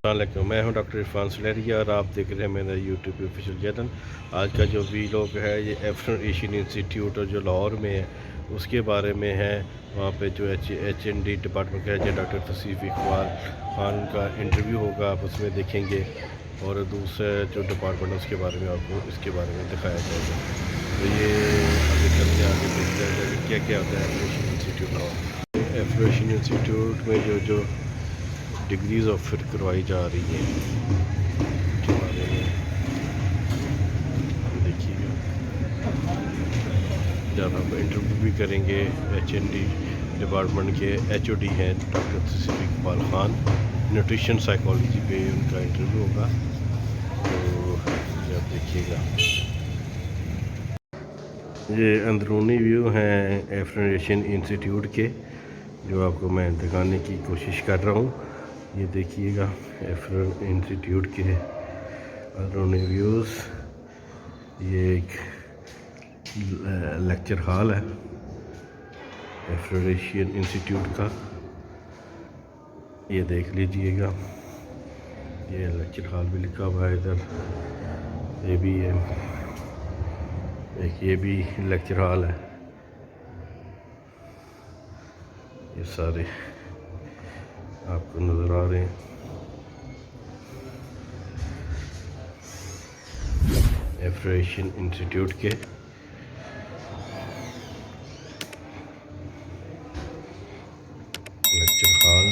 अस्सलामुअलैकुम, मैं हूं डॉक्टर इरफान सुलेरिया और आप देख रहे हैं मेरा यूट्यूब पे ऑफिशियल चैनल। आज का जो वीलॉग है ये अफ्रीकन एशियन इंस्टीट्यूट और जो लाहौर में है उसके बारे में है। वहाँ पे जो HND डिपार्टमेंट का है डॉक्टर तौसीफ इकबाल खान का इंटरव्यू होगा, आप उसमें देखेंगे। और दूसरा जो डिपार्टमेंट है उसके बारे में आपको इसके बारे में दिखाया जाएगा। तो ये आगे चलते आगे देखते हैं क्या क्या होता है affiliation institute Lahore. Affiliation institute में जो डिग्रीज़ ऑफर करवाई जा रही हैं के बारे में देखिएगा। जब हम इंटरव्यू भी करेंगे HND डिपार्टमेंट के HOD हैं doctor Tauseef Iqbal Khan, nutrition psychology पे उनका इंटरव्यू होगा। तो जब देखिएगा ये अंदरूनी व्यू हैं अफ्रीकन एशियन इंस्टीट्यूट के, जो आपको मैं दिखाने की कोशिश कर रहा हूँ। ये देखिएगा अफ्रीकन इंस्टीट्यूट के अंदरूनी व्यूज़। ये एक लेक्चर हॉल है अफ्रीकन एशियन इंस्टीट्यूट का, ये देख लीजिएगा। ये लेक्चर हॉल भी लिखा हुआ है इधर, ये भी है एक, ये भी लेक्चर हॉल है। ये सारे आपको नज़र आ रहे हैं। अफ्रीकन एशियन इंस्टीट्यूट के लेक्चर हॉल।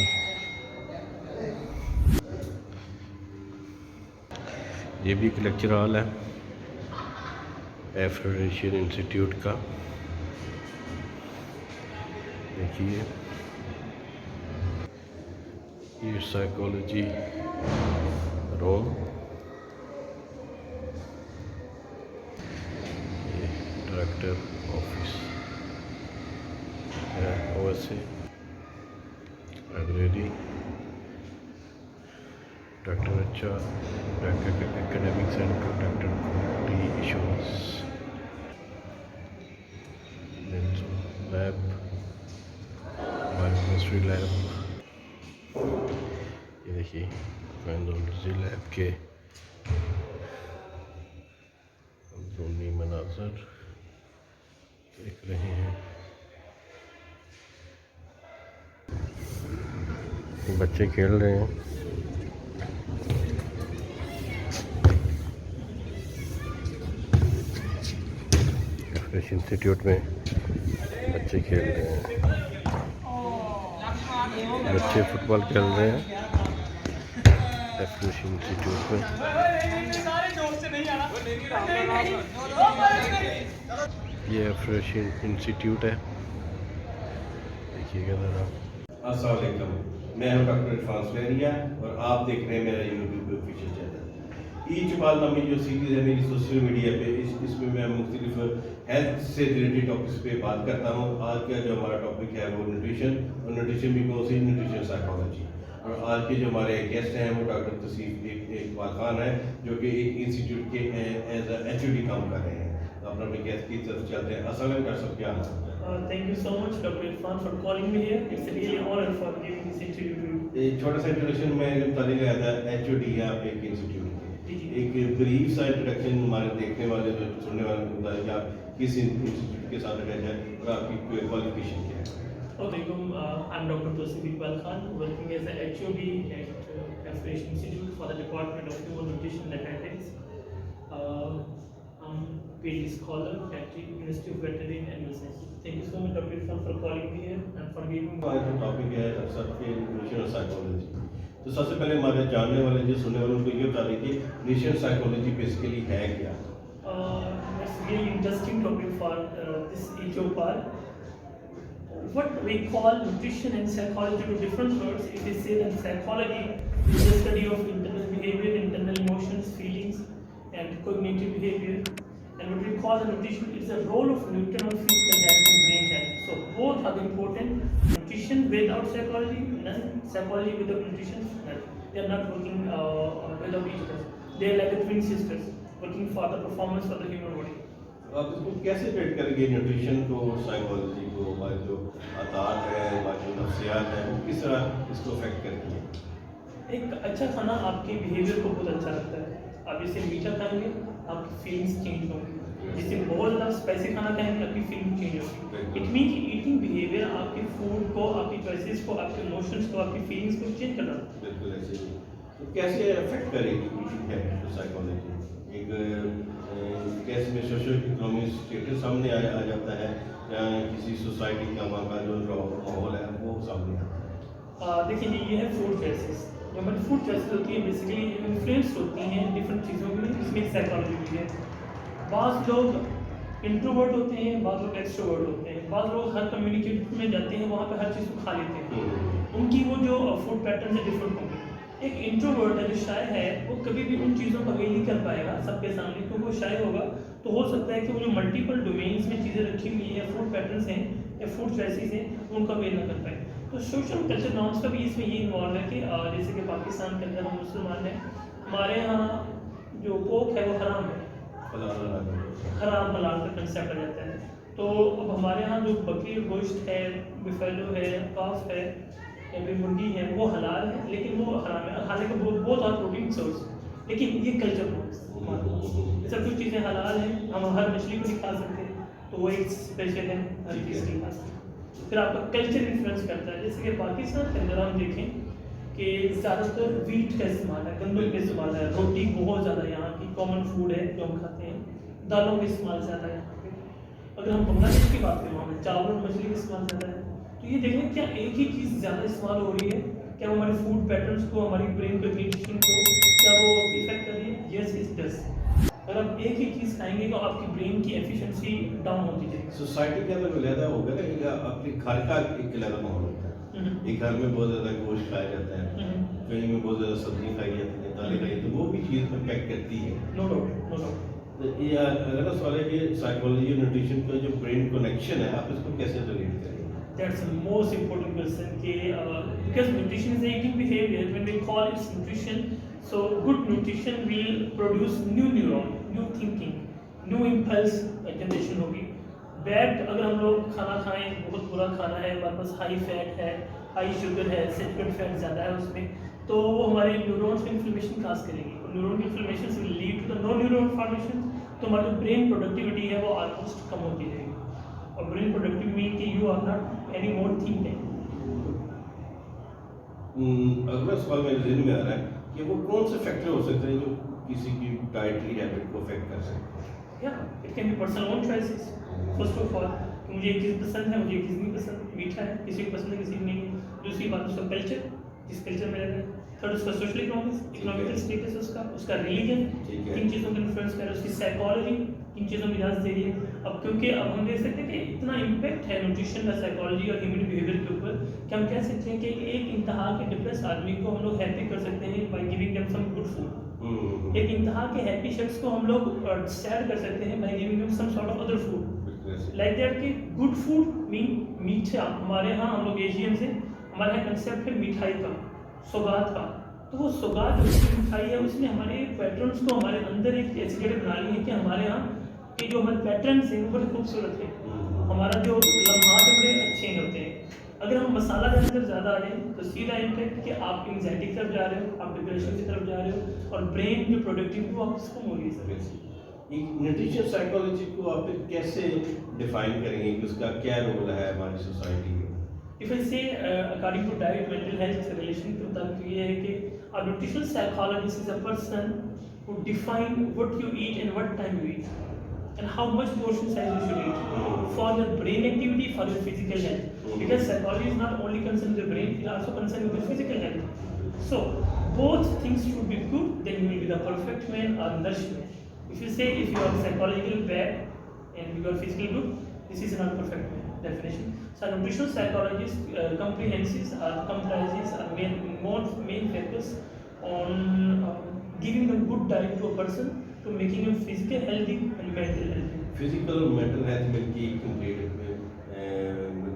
ये भी एक लेक्चर हॉल है अफ्रीकन एशियन इंस्टीट्यूट का, देखिए। ये साइकोलॉजी रूम, ये डायरेक्टर ऑफिस है OSA library, doctor academic centre, doctor quality insurance lab, biochemistry lab. ये देखिए बायोलॉजी लैब के अंदरूनी मनाज़र देख रहे हैं। बच्चे खेल रहे हैं। अफ्रीकन इंस्टीट्यूट में बच्चे खेल रहे हैं, बच्चे फुटबॉल खेल रहे हैं अफ्रीकन इंस्टीट्यूट में। ये अफ्रीकन इंस्टीट्यूट है, देखिएगा ज़रा। अस्सलाम वालेकुम, मैं हूं डॉक्टर इरफान सुलेरिया और आप देख रहे हैं मेरा यूट्यूब पे ऑफिशियल चैनल। ईचबाल नामी जो सीरीज़ है मेरी सोशल मीडिया पे, इसमें मैं मुख्तलिफ हेल्थ से रिलेटेड टॉपिक्स पे बात करता हूँ। आज का जो हमारा टॉपिक है वो न्यूट्रिशन, और न्यूट्रिशन भी कौन सी, न्यूट्रिशन साइकोलॉजी। और आज के जो हमारे गेस्ट हैं वो डॉक्टर तौसीफ इकबाल खान है, जो कि एक इंस्टीट्यूट के एज HOD काम कर रहे हैं। तो अपने गेस्ट की तरफ चलते हैं। अस्सलाम वालेकुम डॉक्टर साहब, क्या हाल है? Thank you so much, Dr. Irfan, for calling me here. It's a really honor for giving this interview to you. एक छोटा सा इंट्रोडक्शन में बता दिया था HOD आप एक इंस्टीट्यूट के, एक ब्रीफ सा इंट्रोडक्शन हमारे देखने वाले जो सुनने वाले को बताया कि आप किस इंस्टीट्यूट के साथ अटैच है और आपकी क्वालिफिकेशन क्या है। I'm Dr. Tawseef Iqbal Khan, working as a HOD at Aspiration Institute for the Department of Human Nutrition and Dietetics. I'm PhD scholar at the University of Veterinary and Animal Sciences. Thank you so much, Dr. Irfan, for calling me here and for giving me. आज का topic है सबके nutrition और psychology. तो सबसे पहले हमारे जानने वाले जो सुनने वाले उनको ये बता दें कि न्यूट्रिशन साइकोलॉजी बेसिकली है क्या। That's really interesting topic for this HO part. What we call nutrition and psychology to different words. If we say that psychology is the study of internal behavior, internal emotions, feelings, and cognitive behavior, and what we call the nutrition is the role of nutrient on physical health and brain health. So both are important. Nutrition without psychology, and psychology without nutrition, they are not working without each other. They are like the twin sisters working for the performance of the human body. आप इसको कैसे treat करेंगे, nutrition को, psychology को, हमारे जो आदत है, हमारी जो नफ्सियात है, वो किस तरह इसको अफेक्ट करती है? एक अच्छा खाना आपके बिहेवियर को बहुत अच्छा रखता है। आप जैसे मीठा खाएँगे, आपकी फीलिंग्स चेंज होंगी। जैसे बहुत ज़्यादा स्पाइसी खाना खाएँगे, आपकी फीलिंग चेंज होगी। इट मीन कि ईटिंग बिहेवियर आपके फूड को, आपकी चॉइसेस को, आपके इमोशंस को, आपकी फीलिंग्स को चेंज कर रहा है। बिल्कुल ऐसे ही। तो कैसे अफेक्ट करेगी ईटिंग हैबिट को साइकोलॉजी? एक केस में सोशल इकोनॉमिक स्टेटस सामने आ जाता है, या किसी सोसाइटी का वहाँ का जो माहौल है वो सामने आता है। देखिए ये है फूड चॉइसेस। जो हमारी फूड चॉइसेस होती है बेसिकली इन्फ्लुएंस होती हैं डिफरेंट चीज़ों में, इसमें एक साइकोलॉजी भी है। बाज़ लोग इंट्रोवर्ट होते हैं, बाज़ लोग एक्सट्रोवर्ट होते हैं, बाज़ लोग हर कम्युनिकेट में जाते हैं, वहाँ पे हर चीज़ को खा लेते हैं। उनकी वो जो फूड पैटर्न है डिफरेंट होंगे। एक इंट्रोवर्ट है जो शाय है, वो कभी भी उन चीज़ों का वे नहीं कर पाएगा सबके सामने, क्योंकि वो शाय होगा। तो हो सकता है कि वो जो मल्टीपल डोमेन्स में चीज़ें रखी हुई हैं, या फूड पैटर्न्स हैं या फूड चॉइसेस हैं, उनका वे ना कर पाए। तो सोशल कल्चर नॉर्म्स का भी इसमें ये इन्वॉल्व है कि जैसे कि पाकिस्तान के अंदर हम मुसलमान हैं, हमारे यहाँ जो पोक है वो हराम है, हराम हलाल का कंसेप्ट आ जाता है। तो अब हमारे यहाँ जो बकरी गोश्त है, बिफेलो है, काफ है या फिर मुर्गी है, वो हलाल है, लेकिन वो हराम है। हालांकि वो बहुत ज़्यादा प्रोटीन सोर्स, लेकिन ये कल्चर नॉर्म्स, सब कुछ चीज़ें हलाल हैं, हम हर मछली को नहीं खा सकते, तो वो एक स्पेशल है, हर चीज़ नहीं खा सकते। फिर आपका कल्चर इन्फ्लुएंस करता है। जैसे कि पाकिस्तान के अंदर हम देखें कि ज़्यादातर वीट का इस्तेमाल है, गंदम का इस्तेमाल है, रोटी बहुत ज़्यादा यहाँ की कॉमन फूड है जो हम खाते हैं, दालों का इस्तेमाल ज़्यादा है यहाँ पे। अगर हम बांग्लादेश की बात करें, वहाँ पे चावल और मछली का इस्तेमाल ज़्यादा है। तो ये देखें क्या एक ही चीज़ ज़्यादा इस्तेमाल हो रही है, क्या वो हमारे फूड पैटर्न्स को, हमारी ब्रेन कॉग्निशन को क्या वो इफेक्ट कर रही है? Yes it does. अगर आप एक ही चीज़ खाएंगे तो आपकी ब्रेन की एफिशिएंसी डाउन होती जाएगी। सोसाइटी के अंदर ज़्यादा होगा ना कि अपने घर का एक अलग माहौल होता है। एक घर में बहुत ज़्यादा गोश्त खाया जाता है, कहीं में बहुत ज़्यादा सब्जी खाई जाती है, दालें खाई, तो वो भी चीज़ इम्पैक्ट करती है। No doubt, no doubt. तो ये अगर सवाल है कि साइकोलॉजी और न्यूट्रिशन का जो ब्रेन कनेक्शन है, आप इसको कैसे रिलेट करेंगे? That's the most important question. Because nutrition is an eating behavior, when we call it nutrition, so good nutrition will produce new neuron, new thinking, new impulse generation होगी। Bad अगर हम लोग खाना खाएं, बहुत बुरा खाना है, हमारे पास हाई फैट है, हाई शुगर है, सेचुरेटेड फैट ज़्यादा है उसमें, तो वो हमारे न्यूरॉन्स में इन्फ्लेमेशन काज करेगी, और न्यूरॉन की inflammation will lead to the no neuron formation. तो हमारी जो ब्रेन प्रोडक्टिविटी है वो ऑलमोस्ट कम होती जाएगी। और ब्रेन प्रोडक्टिव मीन कि you are not any more thinking. अगला सवाल मेरे ज़हन में आ रहा है कि वो कौन से फैक्टर हो सकते हैं जो किसी की डाइटरी हैबिट को अफेक्ट कर सकते हैं? या it can be personal own choices. First of all कि मुझे एक चीज़ पसंद है, मुझे एक चीज़ नहीं पसंद, मीठा है, किसी को पसंद है, किसी को नहीं है। दूसरी बात उसका कल्चर, जिस कल्चर में रहता है। थर्ड उसका सोशल इकोनॉमिकल स्टेटस, उसका रिलीजन, किन चीज़ों को इन्फ्लुएंस कर रहा है, उसकी साइकोलॉजी किन चीज़ों में इजाज़त दे रही है। अब क्योंकि अब हम देख सकते हैं कि इतना इम्पैक्ट है न्यूट्रिशन का साइकोलॉजी और ह्यूमन बिहेवियर के ऊपर कि हम कह सकते हैं कि एक इंतहा के डिप्रेस आदमी को हम लोग हैप्पी कर सकते हैं by giving them some good food. एक इंतहा के हैप्पी शख्स को हम लोग सैड कर सकते हैं by giving them some sort of other food like that. कि गुड फूड मीन मीठा। हमारे यहाँ हम लोग एशियन से, हमारे यहाँ कंसेप्ट है मिठाई का, सौगात का। तो वो सौगात जो मिठाई है उसने हमारे पैटर्न्स को हमारे अंदर एक ऐसी जगह बना ली है कि हमारे यहाँ कि जो हमारे पैटर्न्स हैं वो बड़े खूबसूरत है, हमारा जो लम्हात है बड़े अच्छे होते हैं। अगर हम मसाला के अंदर ज़्यादा आ जाए तो सीधा इम्पैक्ट कि आप एंग्जाइटी की तरफ जा रहे हो, आप डिप्रेशन की तरफ जा रहे हो, और ब्रेन जो प्रोडक्टिविटी वो आपको कम हो रही है। सर न्यूट्रिशन साइकोलॉजी को आप कैसे डिफाइन करेंगे कि उसका क्या रोल है हमारी सोसाइटी में? If I say according to diet mental health relation के मुताबिक ये है कि a nutritional psychologist is a person who define what you eat and what time you eat and how much portion size you should eat for your brain activity, for your physical health, because psychology is not only concerned with the brain, it also concerned with your physical health. So both things should be good, then you will be the perfect man or nourished man. If you say if you are psychologically bad and you are physically good, this is not perfect man definition. So nutritional psychologist comprises our main focus on giving a good diet to a person to making him physically healthy and mental healthy. Physical और mental health मिलकर एक complete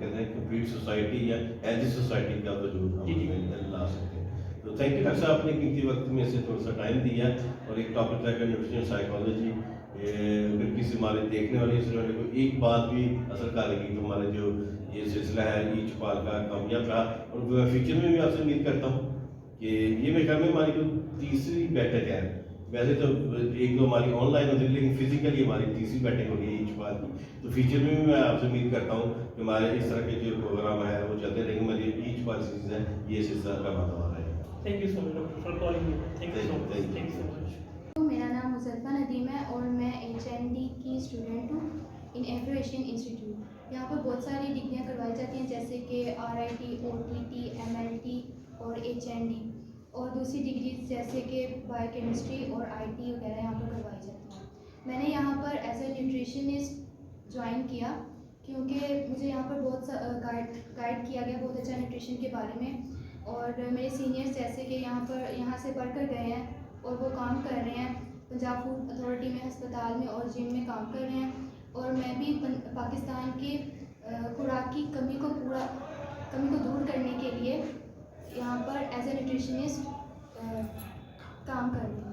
कहते हैं complete society या healthy society का वजूद हम ला सकते हैं। तो थैंक यू डॉक्टर साहब, आपने कीमती वक्त में से थोड़ा सा टाइम दिया और एक टॉपिक लगा न्यूट्रिशन साइकोलॉजी। अगर किसी हमारे देखने वाले वाले को एक बात भी असर करेगी तो हमारा जो ये सिलसिला है ईच पाल का कामयाब रहा, और फ्यूचर में भी आपसे उम्मीद करता हूँ कि ये मेरे ख्याल में हमारी जो तीसरी बैठक है। वैसे तो एक तो हमारी ऑनलाइन होती है, लेकिन फिजिकली हमारी तीसरी बैठक होगी ईच बार की। तो फ्यूचर में भी मैं आपसे उम्मीद करता हूँ कि हमारे इस तरह के जो प्रोग्राम है वो चलते रहेंगे। हमारी ईच बार सीरीज है ये सिलसिला का माहौल है। Thank you so much, doctor, for calling me. Thank you so much. Thank you. Thank you so much. तो मेरा नाम मुज़फ़्फ़ा नदीम है और मैं HND की स्टूडेंट हूँ इन एफ्रो एशियन इंस्टीट्यूट। यहाँ पर बहुत सारी डिग्रियाँ करवाई जाती हैं जैसे कि RIT, OTT, MLT और HND, और दूसरी डिग्री जैसे कि बायोकेमिस्ट्री और IT वगैरह यहाँ पर करवाई जाती हैं। मैंने यहाँ पर एज ए न्यूट्रिशनिस्ट ज्वाइन किया क्योंकि मुझे यहाँ पर बहुत गाइड किया गया बहुत अच्छा न्यूट्रिशन के बारे में, और मेरे सीनियर्स जैसे कि यहाँ से पढ़ कर गए हैं और वो काम कर रहे हैं पंजाब फूड अथॉरिटी में, अस्पताल में और जिम में काम कर रहे हैं। और मैं भी पाकिस्तान की खुराक की कमी को दूर करने के लिए यहाँ पर एज ए न्यूट्रिशनिस्ट काम कर रही हूँ।